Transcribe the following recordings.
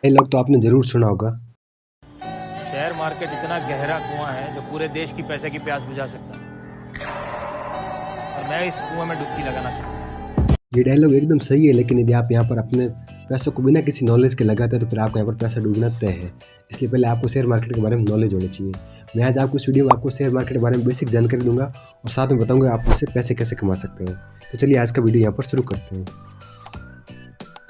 ये लोग तो आपने ज़रूर सुना होगा। शेयर मार्केट इतना गहरा कुआं है जो पूरे देश की पैसे की प्यास बुझा सकता है। और मैं इस कुआं में डुबकी लगाना चाहता हूँ। ये डायलॉग एकदम सही है, लेकिन यदि आप यहाँ पर अपने पैसों को बिना किसी नॉलेज के लगाते हैं तो फिर आपका यहाँ पर पैसा डूबना तय है। इसलिए पहले आपको शेयर मार्केट के बारे में नॉलेज होनी चाहिए। मैं आज आपको इस वीडियो में आपको शेयर मार्केट के बारे में बेसिक जानकारी दूंगा और साथ में बताऊंगा आप इससे पैसे कैसे कमा सकते हैं। तो चलिए आज का वीडियो यहाँ पर शुरू करते हैं।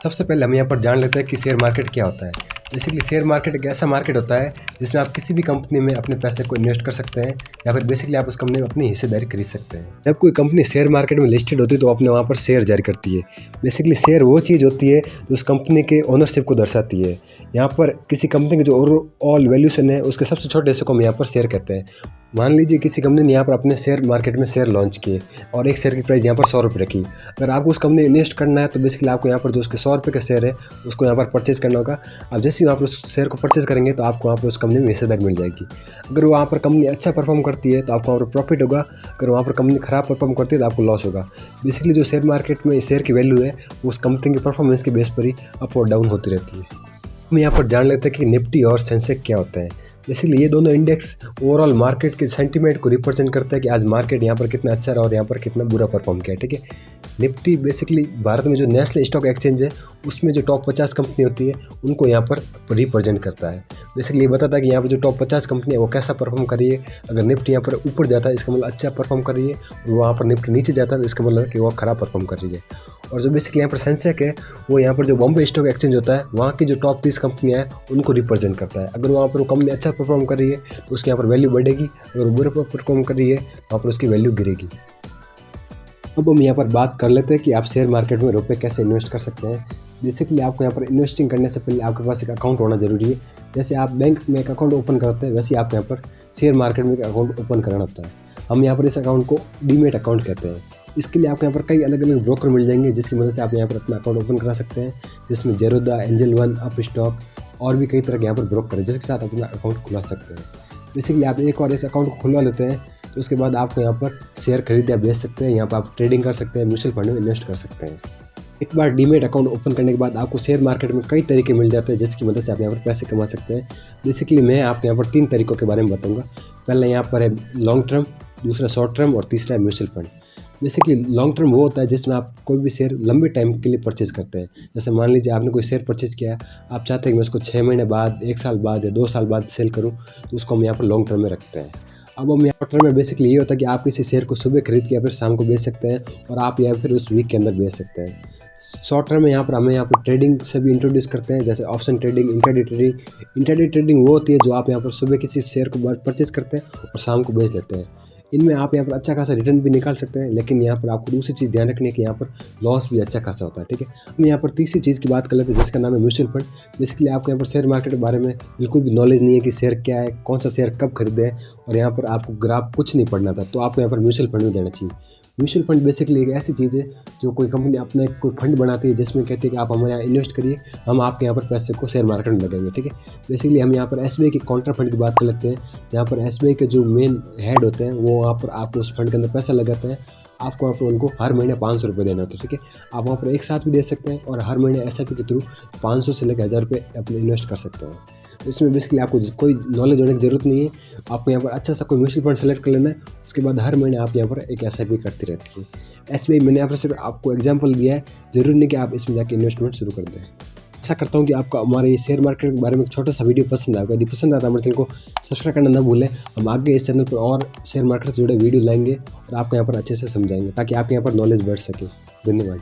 सबसे पहले हम यहाँ पर जान लेते हैं कि शेयर मार्केट क्या होता है। बेसिकली शेयर मार्केट एक ऐसा मार्केट होता है जिसमें आप किसी भी कंपनी में अपने पैसे को इन्वेस्ट कर सकते हैं या फिर बेसिकली आप उस कंपनी में अपनी हिस्सेदारी खरीद सकते हैं। जब कोई कंपनी शेयर मार्केट में लिस्टेड होती है तो अपने वहाँ पर शेयर जारी करती है। बेसिकली शेयर वो चीज़ होती है जो उस कंपनी के ओनरशिप को दर्शाती है। यहाँ पर किसी कंपनी की जो ओवरऑल वैल्यूशन है उसके सबसे छोटे हिस्से को हम यहाँ पर शेयर कहते हैं। मान लीजिए किसी कंपनी ने यहाँ पर अपने शेयर मार्केट में शेयर लॉन्च किए और एक शेयर की प्राइस यहाँ पर 100 रुपये रखी। अगर आपको उस कंपनी में इन्वेस्ट करना है तो बेसिकली आपको यहाँ पर जो उसके 100 रुपये का शेयर है उसको यहाँ पर परचेज करना होगा। अब जैसे ही वहाँ पर उस शेयर को परचेज करेंगे तो आपको वहाँ पर उस कंपनी में हिस्सेदारी मिल जाएगी। अगर वहाँ पर कंपनी अच्छा परफॉर्म करती है तो आपको वहाँ पर प्रॉफिट होगा, अगर वहाँ पर कंपनी खराब परफॉर्म करती है तो आपको लॉस होगा। बेसिकली जो शेयर मार्केट में शेयर की वैल्यू है उस कंपनी की परफॉर्मेंस के बेस पर ही अप और डाउन होती रहती है। हम यहाँ पर जान लेते हैं कि निफ्टी और सेंसेक्स क्या होता है। बेसिकली ये दोनों इंडेक्स ओवरऑल मार्केट के सेंटीमेंट को रिप्रेजेंट करता है कि आज मार्केट यहाँ पर कितना अच्छा रहा और यहाँ पर कितना बुरा परफॉर्म किया। ठीक है, निफ्टी बेसिकली भारत में जो नेशनल स्टॉक एक्सचेंज है उसमें जो टॉप 50 कंपनी होती है उनको यहाँ पर रिप्रेजेंट करता है। बेसिकली ये बताता है कि यहाँ पर जो टॉप 50 कंपनी है वो कैसा परफॉर्म कर रही है। अगर निफ्टी यहाँ पर ऊपर जाता है इसका मतलब अच्छा परफॉर्म कर रही है, और वहाँ पर निफ्टी नीचे जाता है तो इसका मतलब कि वो खराब परफॉर्म कर रही है। और जो बेसिकली यहाँ पर सेंसेक्स है वो यहाँ पर जो बॉम्बे स्टॉक एक्सचेंज होता है वहाँ की जो टॉप 30 कंपनियाँ हैं उनको रिप्रेजेंट करता है। अगर वहाँ पर वो कंपनी अच्छा परफॉर्म कर रही है तो उसकी यहाँ पर वैल्यू बढ़ेगी, अगर बुरा परफॉर्म कर रही है तो वहाँ पर उसकी वैल्यू गिरेगी। अब हम यहाँ पर बात कर लेते हैं कि आप शेयर मार्केट में रुपए कैसे इन्वेस्ट कर सकते हैं। बेसिकली आपको यहाँ पर इन्वेस्टिंग करने से पहले आपके पास एक अकाउंट होना ज़रूरी है। जैसे आप बैंक में एक अकाउंट ओपन करते हैं वैसे आपको यहाँ पर शेयर मार्केट में एक अकाउंट ओपन करना होता है। हम यहाँ पर इस अकाउंट को डीमेट अकाउंट कहते हैं। इसके लिए आपको यहाँ पर कई अलग अलग ब्रोकर मिल जाएंगे जिसकी मदद से आप यहाँ पर अपना अकाउंट ओपन करा सकते हैं, जिसमें Zerodha, angel one, up stock और भी कई तरह के यहाँ पर ब्रोकर है जिसके साथ अपना अकाउंट खुला सकते हैं। बेसिकली आप एक और इस अकाउंट को खुलवा लेते हैं तो उसके बाद आपको यहाँ पर शेयर खरीद या बेच सकते हैं। यहाँ पर आप ट्रेडिंग कर सकते हैं, म्यूचुअल फंड में इन्वेस्ट कर सकते हैं। एक बार डीमेट अकाउंट ओपन करने के बाद आपको शेयर मार्केट में कई तरीके मिल जाते हैं जिसकी मदद से आप यहाँ पर पैसे कमा सकते हैं। बेसिकली मैं आपको यहाँ पर 3 तरीकों के बारे में बताऊँगा। पहला यहाँ पर है लॉन्ग टर्म, दूसरा शॉर्ट टर्म और तीसरा है mutual fund. Basically long term वो होता है जिसमें आप कोई भी शेयर लंबे टाइम के लिए परचेज करते हैं। जैसे मान लीजिए आपने कोई शेयर परचेज किया, आप चाहते हैं कि मैं उसको 6 महीने बाद, 1 साल बाद या 2 साल बाद सेल करूं, तो उसको हम यहाँ पर लॉन्ग टर्म में रखते हैं। अब हम यहाँ टर्म में बेसिकली ये होता है कि आप किसी शेयर को सुबह खरीद के या फिर शाम को बेच सकते हैं और आप या फिर उस वीक के अंदर बेच सकते हैं। शॉर्ट टर्म में यहाँ पर हमें यहाँ पर ट्रेडिंग से भी इंट्रोड्यूस करते हैं, जैसे option trading, intraday trading. Intraday trading वो होती है जो आप यहाँ पर सुबह किसी शेयर को परचेज करते हैं और शाम को बेच लेते हैं। इनमें आप यहाँ पर अच्छा खासा रिटर्न भी निकाल सकते हैं, लेकिन यहाँ पर आपको दूसरी चीज़ ध्यान रखनी है कि यहाँ पर लॉस भी अच्छा खासा होता है। ठीक है, हम यहाँ पर तीसरी चीज़ की बात कर लेते हैं जिसका नाम है म्यूचुअल फंड। बेसिकली आपको यहाँ पर शेयर मार्केट के बारे में बिल्कुल भी नॉलेज नहीं है कि शेयर क्या है, कौन सा शेयर कब खरीदे है, और यहाँ पर आपको ग्राफ कुछ नहीं पढ़ना था, तो आपको यहाँ पर म्यूचुअल फंड में जाना चाहिए। म्यूचुअल फंड बेसिकली एक ऐसी चीज़ है जो कोई कंपनी अपना कोई फंड बनाती है जिसमें कहती है कि आप हमारे यहाँ इन्वेस्ट करिए, हम आपके यहाँ पर पैसे को शेयर मार्केट में लगाएंगे। ठीक है, बेसिकली हम यहाँ पर एसबीआई के काउंटर फंड की बात कर लेते हैं। यहाँ पर एसबीआई के जो मेन हेड होते हैं वो वहाँ पर आपको उस फंड के अंदर पैसा लगाते हैं। आपको वहाँ पर उनको हर महीने 500 रुपये देना होता है। ठीक है, आप वहाँ पर एक साथ भी दे सकते हैं और हर महीने एसआईपी के थ्रू 500 से लेकर 1000 रुपये अपने इन्वेस्ट कर सकते हैं। इसमें बेसिकली आपको कोई नॉलेज होने की ज़रूरत नहीं है। आपको यहाँ पर अच्छा सा कोई म्यूचुअल फंड सेलेक्ट कर लेना है, उसके बाद हर महीने आप यहाँ पर एक एसआईपी करती रहती है। एसबीआई मैंने यहाँ पर सिर्फ आपको एग्जांपल दिया है, ज़रूरी नहीं कि आप इसमें जाकर इन्वेस्टमेंट शुरू कर दें। आशा करता हूँ कि आपको हमारे ये शेयर मार्केट के बारे में एक छोटा सा वीडियो पसंद आएगा। यदि पसंद आता है हमारे चैनल को सब्सक्राइब करना ना भूलें। हम आगे इस चैनल पर और शेयर मार्केट से जुड़े वीडियो लाएंगे और आपको यहाँ पर अच्छे से समझाएंगे ताकि आपके यहाँ पर नॉलेज बढ़ सके। धन्यवाद।